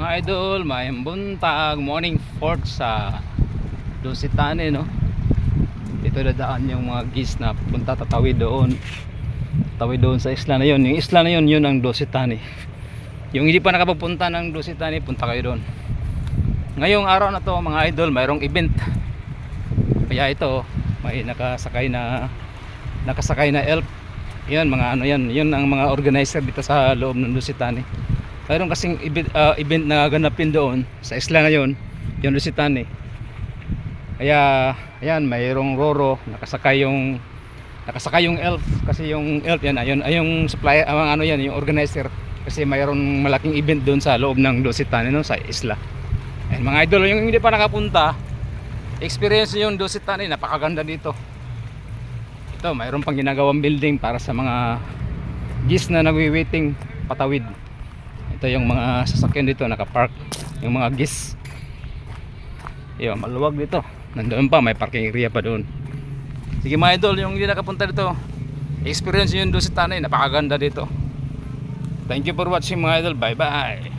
Mga idol, may buntag morning fort sa Dusitani, no? Dito dadaan yung mga geese na punta tatawid doon. Tatawid doon sa isla na yun. Yung isla na yun, yun ang Dusitani. Yung hindi pa nakapapunta ng Dusitani, punta kayo doon. Ngayong araw na to mga idol, mayroong event. Kaya ito, may nakasakay na elf. Yan mga ano yan, yun ang mga organizer dito sa loob ng Dusitani. Mayroon kasing event na ganapin doon sa isla na yon, yung Dusitani. Kaya ayan, mayroong roro, nakasakay yung elf, kasi yung elf yan ayun ay yung supplier, ano yan, yung organizer, kasi mayroong malaking event doon sa loob ng Dusitani, no, sa isla. Ayan, mga idol, yung hindi pa nakapunta, experience yung Dusitani, napakaganda dito. Ito, mayroon pang ginagawang building para sa mga geese na nagwi-waiting patawid. Ito yung mga sasakyan dito nakapark, yung mga geese. Yung maluwag dito. Nandoon pa, may parking area pa doon. Sige mga idol, yung hindi nakapunta dito, experience yung Dusitani, napakaganda dito. Thank you for watching mga idol. Bye bye.